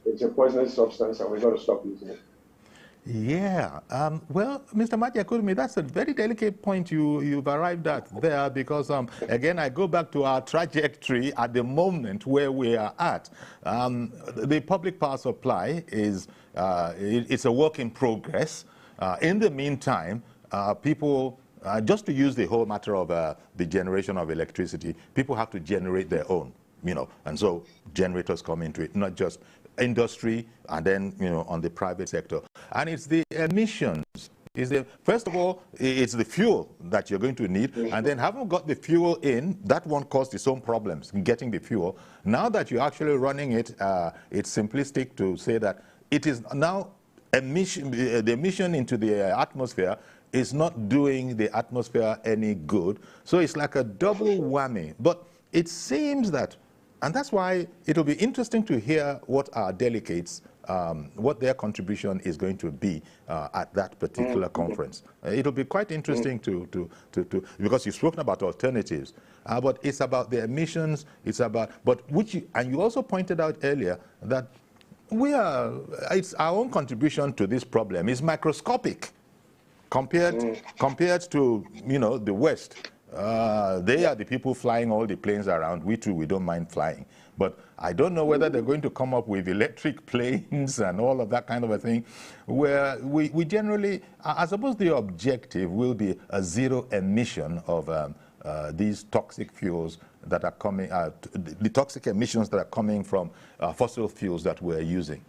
it's a poisonous substance and we've got to stop using it. Yeah, well, Mr. Majekodunmi, that's a very delicate point you've arrived at there, because again, I go back to our trajectory at the moment where we are at. The public power supply is it's a work in progress. In the meantime, people, just to use the whole matter of the generation of electricity, people have to generate their own, and so generators come into it, not just industry and then on the private sector. And it's the emissions. First of all, it's the fuel that you're going to need, and then having got the fuel in, that one caused its own problems in getting the fuel. Now that you're actually running it, it's simplistic to say that it is now the emission into the atmosphere is not doing the atmosphere any good. So it's like a double whammy. But it seems that, and that's why it'll be interesting to hear what our delegates, what their contribution is going to be at that particular conference. It'll be quite interesting to because you've spoken about alternatives, but it's about the emissions, it's about, and you also pointed out earlier that it's our own contribution to this problem is microscopic compared to, the West. They are the people flying all the planes around. We too, we don't mind flying. But I don't know whether they're going to come up with electric planes and all of that kind of a thing, where we generally, I suppose the objective will be a zero emission of these toxic fuels that are coming, the toxic emissions that are coming from fossil fuels that we're using.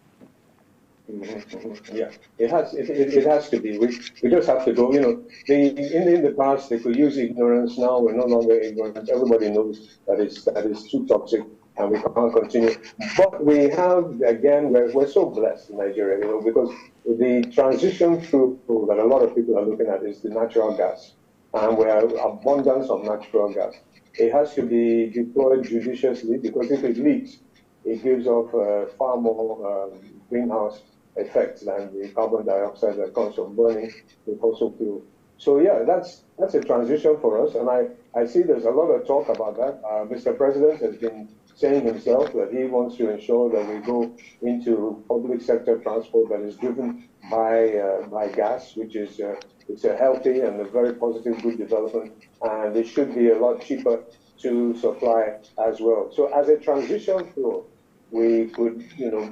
Yeah, it has to be. We just have to go. In the past they could use ignorance. Now we're no longer ignorant. Everybody knows that it's too toxic and we can't continue. But we have, again, we're so blessed in Nigeria, because the transition through that a lot of people are looking at is the natural gas, and we have abundance of natural gas. It has to be deployed judiciously, because if it leaks, it gives off far more greenhouse effects than the carbon dioxide that comes from burning the fossil fuel. So yeah, that's a transition for us, and I see there's a lot of talk about that. Mr. President has been saying himself that he wants to ensure that we go into public sector transport that is driven by gas, which is it's a healthy and a very positive, good development, and it should be a lot cheaper to supply as well. So as a transition fuel, we could,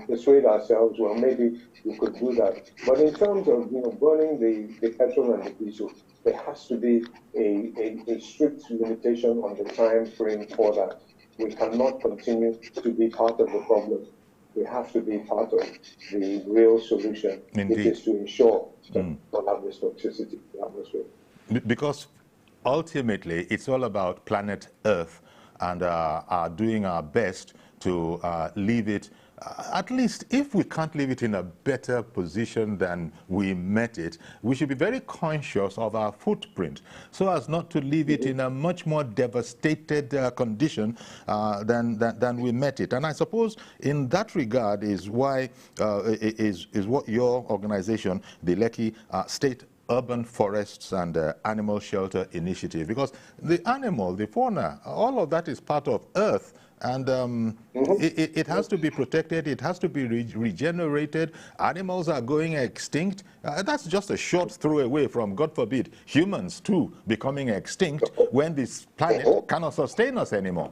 persuade ourselves, well, maybe we could do that. But in terms of, burning the petrol and the diesel, there has to be a strict limitation on the time frame for that. We cannot continue to be part of the problem. We have to be part of the real solution, Indeed. which is to ensure that we don't have this toxicity in the atmosphere. Because ultimately, it's all about planet Earth and doing our best to leave it, at least if we can't leave it in a better position than we met it, we should be very conscious of our footprint so as not to leave it in a much more devastated condition than we met it. And I suppose in that regard is why, is what your organization, the Lekki State Urban Forests and Animal Shelter Initiative, because the animal, the fauna, all of that is part of Earth. And it has to be protected, it has to be regenerated. Animals are going extinct. That's just a short throw away from, God forbid, humans too becoming extinct when this planet cannot sustain us anymore.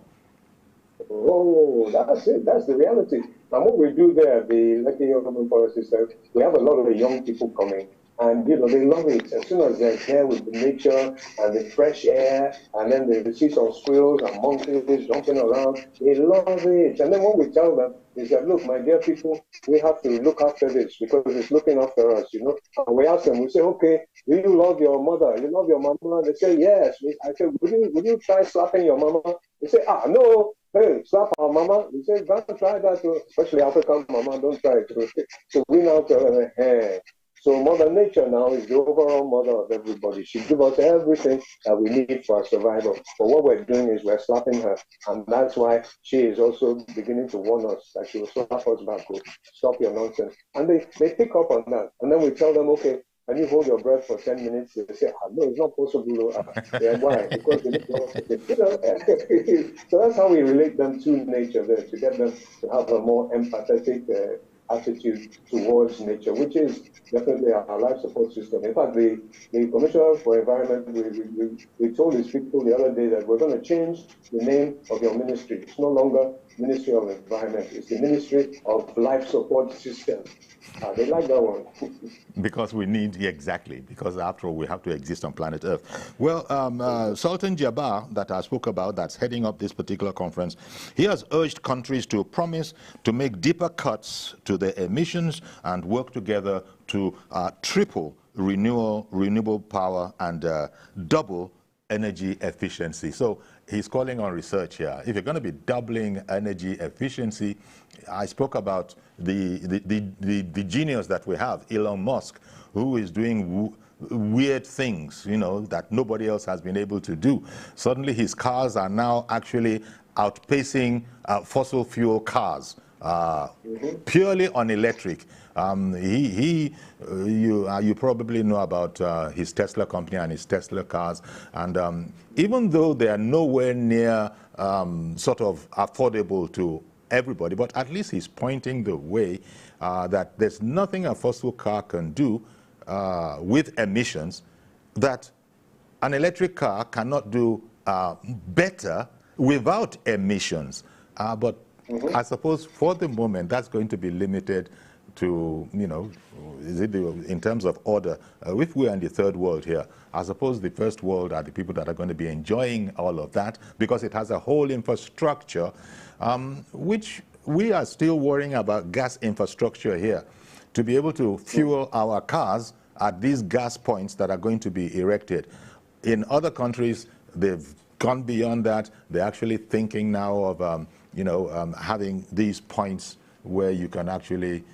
Oh, that's it. That's the reality. And what we do there, the Lekki Urban Forest System, we have a lot of the young people coming. And, they love it. As soon as they're here with the nature and the fresh air, and then they see some squirrels and monkeys jumping around, they love it. And then what we tell them is that, look, my dear people, we have to look after this because it's looking after us, And we ask them, we say, okay, do you love your mother? You love your mama? They say, yes. I say, would you try slapping your mama? They say, no. Hey, slap our mama. We say, don't try that too. Especially African mama, don't try it too. So we now tell them, hey. So Mother Nature now is the overall mother of everybody. She gives us everything that we need for our survival. But what we're doing is we're slapping her. And that's why she is also beginning to warn us that she will slap us back. Stop your nonsense. And they pick up on that. And then we tell them, okay, can you hold your breath for 10 minutes? They say, no, it's not possible. Yeah, why? Because they so that's how we relate them to nature, there, to get them to have a more empathetic attitude towards nature, which is definitely our life support system. In fact, the Commissioner for Environment, we told his people the other day that we're going to change the name of your ministry. It's no longer Ministry of Environment. It's the Ministry of Life Support System. They like that one. Because we need, exactly, because after all, we have to exist on planet Earth. Well, Sultan Jabbar, that I spoke about, that's heading up this particular conference, he has urged countries to promise to make deeper cuts to their emissions and work together to triple renewable power and double energy efficiency. So he's calling on research here. If you're going to be doubling energy efficiency, I spoke about the genius that we have, Elon Musk, who is doing weird things, you know, that nobody else has been able to do. Suddenly his cars are now actually outpacing fossil fuel cars. Purely on electric. You probably know about his Tesla company and his Tesla cars, and even though they are nowhere near sort of affordable to everybody, but at least he's pointing the way that there's nothing a fossil car can do with emissions that an electric car cannot do better without emissions. But I suppose for the moment that's going to be limited to, you know, in terms of order. If we're in the third world here, I suppose the first world are the people that are going to be enjoying all of that because it has a whole infrastructure, which we are still worrying about gas infrastructure here to be able to fuel our cars at these gas points that are going to be erected. In other countries, they've gone beyond that. They're actually thinking now of having these points where you can actually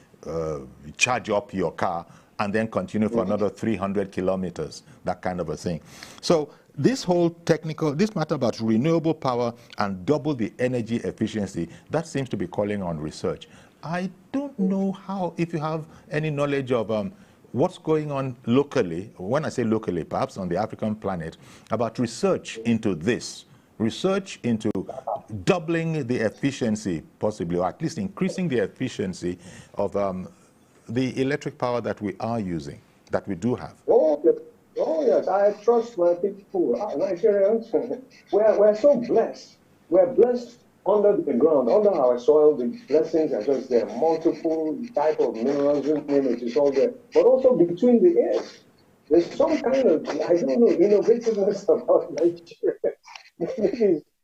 charge up your car and then continue for another 300 kilometers, that kind of a thing. So this whole this matter about renewable power and double the energy efficiency, that seems to be calling on research. I don't know if you have any knowledge of what's going on locally, when I say locally, perhaps on the African planet, about research into this. Research into doubling the efficiency, possibly, or at least increasing the efficiency of the electric power that we are using, that we do have. Oh yes, I trust my people. Nigerians, we're so blessed. We're blessed under the ground, under our soil. The blessings are just there. Multiple type of minerals, you name it, it's all there. But also between the ears, there's some kind of, I don't know, innovativeness about Nigeria.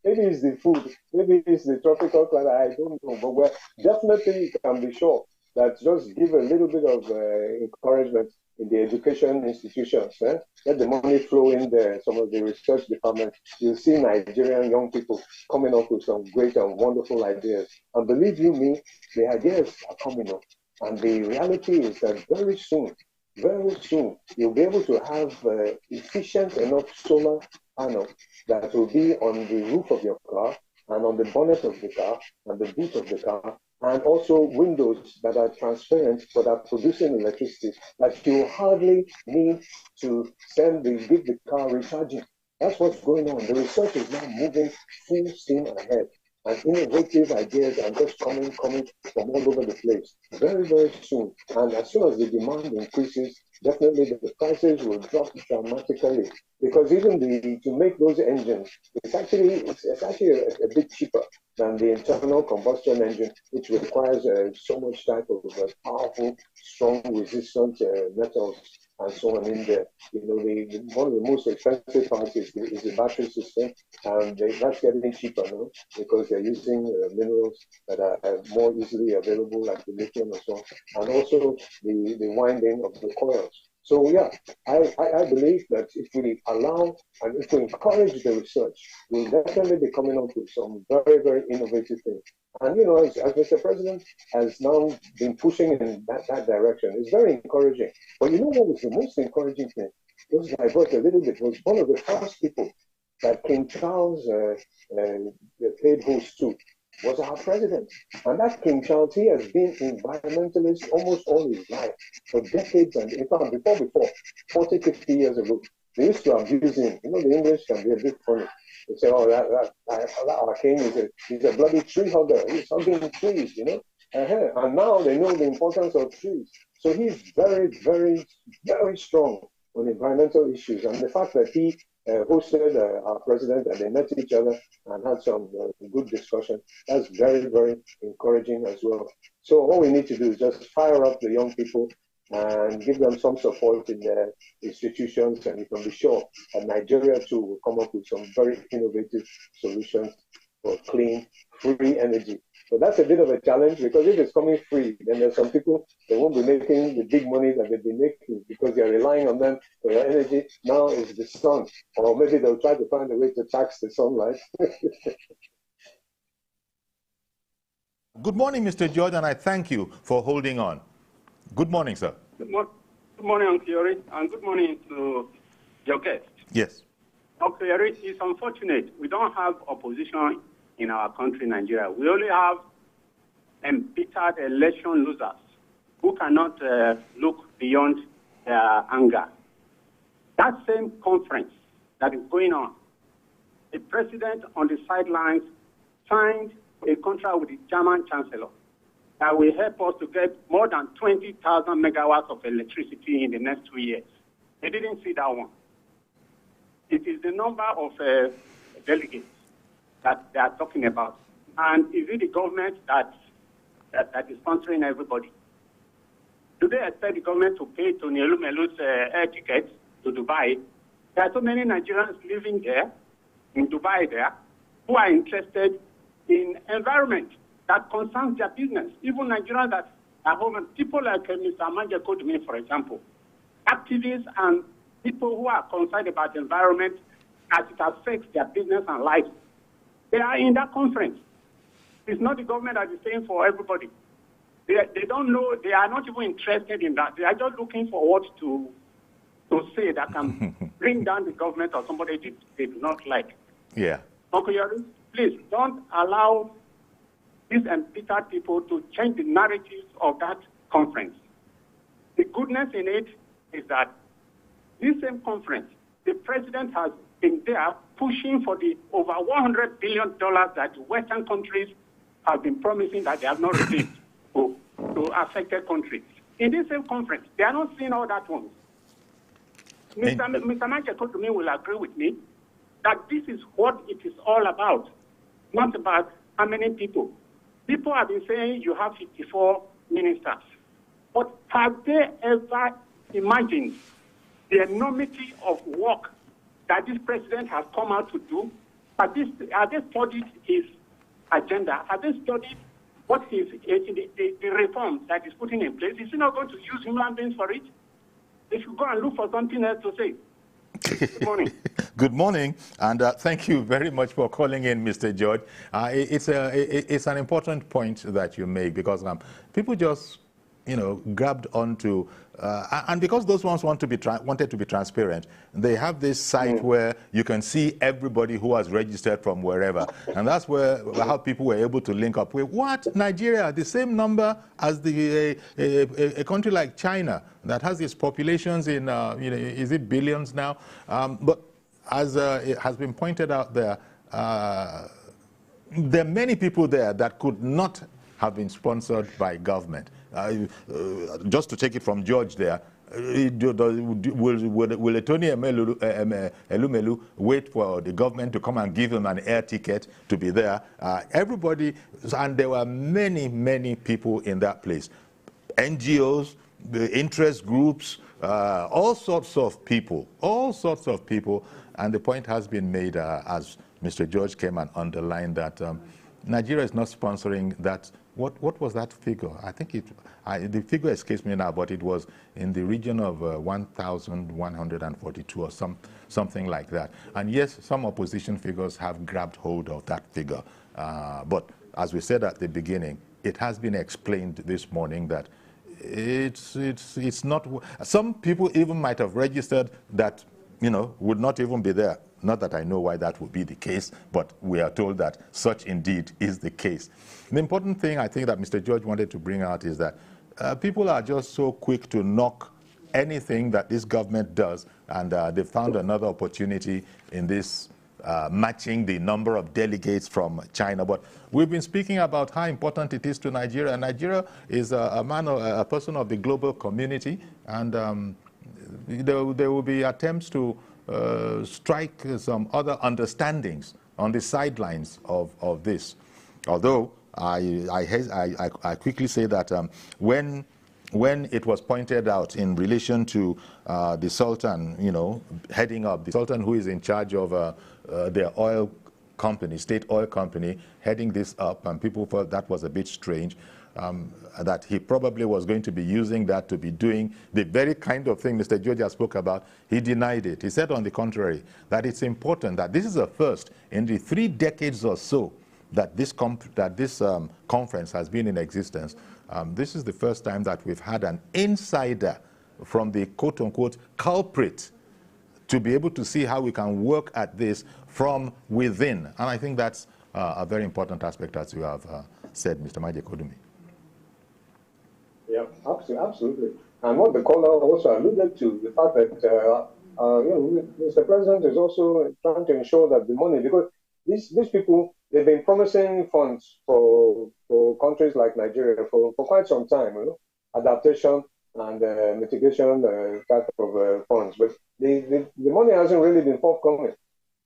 Maybe it's the food, maybe it's the tropical climate, I don't know. But we're definitely, can be sure that just give a little bit of encouragement in the education institutions. Let the money flow in there. Some of the research departments, you'll see Nigerian young people coming up with some great and wonderful ideas. And believe you me, the ideas are coming up. And the reality is that very soon, you'll be able to have efficient enough solar panel that will be on the roof of your car and on the bonnet of the car and the boot of the car, and also windows that are transparent but are producing electricity that you hardly need to give the car recharging. That's what's going on. The research is now moving full steam ahead. And innovative ideas are just coming from all over the place very, very soon. And as soon as the demand increases, definitely the prices will drop dramatically. Because even to make those engines, it's actually a bit cheaper than the internal combustion engine, which requires so much type of powerful, strong, resistant metals and so on in there. You know, one of the most expensive parts is the battery system, and that's getting cheaper now because they're using minerals that are more easily available, like the lithium and so on, and also the winding of the coils. So yeah, I believe that if we allow and if we encourage the research, we'll definitely be coming up with some very, very innovative things. And you know, as Mr. President has now been pushing in that direction, it's very encouraging. But you know what was the most encouraging thing? This I brought a little bit, was one of the first people that King Charles paid host to was our president. And that King Charles, he has been environmentalist almost all his life, for decades, and in fact, before, 40, 50 years ago, they used to abuse him. You know, the English can be a bit funny. They say, oh, our king is a bloody tree hugger. He's hugging trees, you know. And now they know the importance of trees. So he's very, very, very strong on environmental issues. And the fact that he hosted our president and they met each other and had some good discussion, that's very, very encouraging as well. So all we need to do is just fire up the young people and give them some support in their institutions, and you can be sure that Nigeria too will come up with some very innovative solutions for clean, free energy. So that's a bit of a challenge, because if it's coming free, then there's some people that won't be making the big money that they've been making because they're relying on them for their energy. Now is the sun, or maybe they'll try to find a way to tax the sunlight. Good morning, Mr. George, and I thank you for holding on. Good morning, sir. Good morning, Uncle Yori, and good morning to your guest. Yes. Uncle Yori, it's unfortunate we don't have opposition in our country, Nigeria. We only have embittered election losers who cannot look beyond their anger. That same conference that is going on, the president on the sidelines signed a contract with the German chancellor that will help us to get more than 20,000 megawatts of electricity in the next 2 years. They didn't see that one. It is the number of delegates that they are talking about. And is it the government that is sponsoring everybody? Do they expect the government to pay Tony Elumelu's air tickets to Dubai? There are so many Nigerians living there, in Dubai there, who are interested in environment that concerns their business. Even Nigerians that are home, and people like Mr. Majekodunmi, for example, activists and people who are concerned about the environment as it affects their business and life. They are in that conference. It's not the government that is paying for everybody. They don't know, they are not even interested in that. They are just looking for what to say that can bring down the government or somebody they do not like. Yeah. Uncle Yori, please don't allow these embittered people to change the narrative of that conference. The goodness in it is that this same conference, the president has been there pushing for the over $100 billion that Western countries have been promising that they have not received to affected countries. In this same conference, they are not seeing all that one. Mr. Majekodunmi will agree with me that this is what it is all about, not about how many people. People have been saying you have 54 ministers, but have they ever imagined the enormity of work that this president has come out to do? Have they studied his agenda? Have they studied what the reforms that he's putting in place? Is he not going to use human beings for it? They should go and look for something else to say. Good morning. Good morning, and thank you very much for calling in, Mr. George. It's an important point that you make, because people just, grabbed onto, and because those ones wanted to be transparent, they have this site where you can see everybody who has registered from wherever, and that's how people were able to link up with Nigeria, the same number as a country like China that has its populations in, is it billions now? But as it has been pointed out there are many people there that could not have been sponsored by government. Just to take it from George there, will Tony Elumelu wait for the government to come and give him an air ticket to be there? Everybody, and there were many, many people in that place. NGOs, the interest groups, all sorts of people, and the point has been made, as Mr. George came and underlined, that Nigeria is not sponsoring that. What was that figure? I think the figure escapes me now, but it was in the region of 1,142 or something like that. And yes, some opposition figures have grabbed hold of that figure. But as we said at the beginning, it has been explained this morning that it's not. Some people even might have registered that would not even be there. Not that I know why that would be the case, but we are told that such indeed is the case. The important thing I think that Mr. George wanted to bring out is that people are just so quick to knock anything that this government does, and they found another opportunity in this matching the number of delegates from China. But we've been speaking about how important it is to Nigeria, and Nigeria is a person of the global community, and there will be attempts to strike some other understandings on the sidelines of this. Although I quickly say that when it was pointed out in relation to the Sultan, heading up, the Sultan who is in charge of their oil company, state oil company, heading this up, and people thought that was a bit strange, that he probably was going to be using that to be doing the very kind of thing Mr. George spoke about. He denied it. He said, on the contrary, that it's important that this is a first in the 3 decades or so that this conference has been in existence. This is the first time that we've had an insider from the quote-unquote culprit to be able to see how we can work at this from within. And I think that's a very important aspect, as you have said, Mr. Majekodunmi. Yeah, absolutely. And what the caller also alluded to, the fact that Mr. President is also trying to ensure that the money, because these people, they've been promising funds for countries like Nigeria for quite some time, adaptation and mitigation type of funds. But the money hasn't really been forthcoming.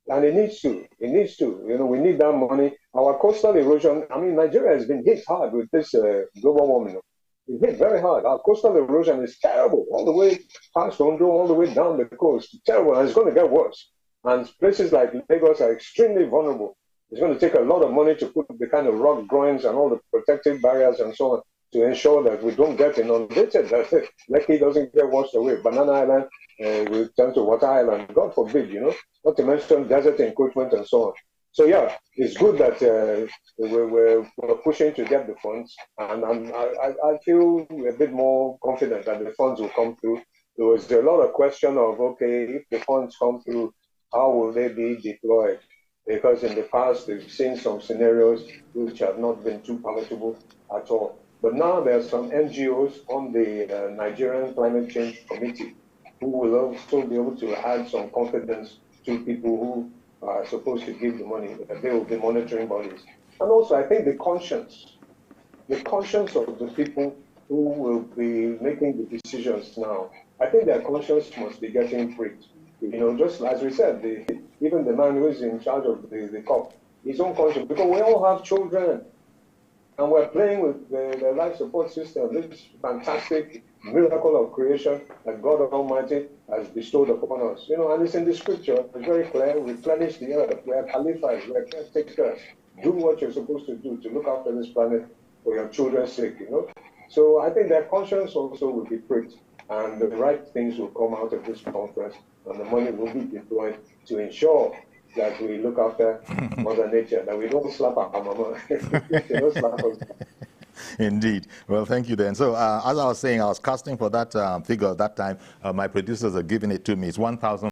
And it needs to. We need that money. Our coastal erosion, Nigeria has been hit hard with this global warming. It's hit very hard. Our coastal erosion is terrible, all the way past Ondo, all the way down the coast. Terrible, and it's going to get worse. And places like Lagos are extremely vulnerable. It's going to take a lot of money to put the kind of rock groins and all the protective barriers and so on to ensure that we don't get inundated. That's it. Lekki doesn't get washed away. Banana Island will turn to Water Island. God forbid, not to mention desert encroachment and so on. So yeah, it's good that we're pushing to get the funds, and I feel a bit more confident that the funds will come through. There was a lot of question of, okay, if the funds come through, how will they be deployed? Because in the past, we've seen some scenarios which have not been too palatable at all. But now there are some NGOs on the Nigerian Climate Change Committee who will also be able to add some confidence to people who are supposed to give the money. They will be monitoring bodies. And also, I think the conscience of the people who will be making the decisions now, I think their conscience must be getting pricked. Just as we said, even the man who is in charge of the COP, his own conscience, because we all have children, and we're playing with the life support system, this fantastic miracle of creation that God Almighty has bestowed upon us. And it's in the scripture, it's very clear, replenish the earth, we are qualified, we are caretakers. Do what you're supposed to do to look after this planet for your children's sake, So I think their conscience also will be pricked, and the right things will come out of this conference, and the money will be deployed to ensure that we look after Mother Nature, that we don't slap our mama. Don't slap us. Indeed. Well, thank you then. So as I was saying, I was casting for that figure at that time. My producers are giving it to me. It's 1,000.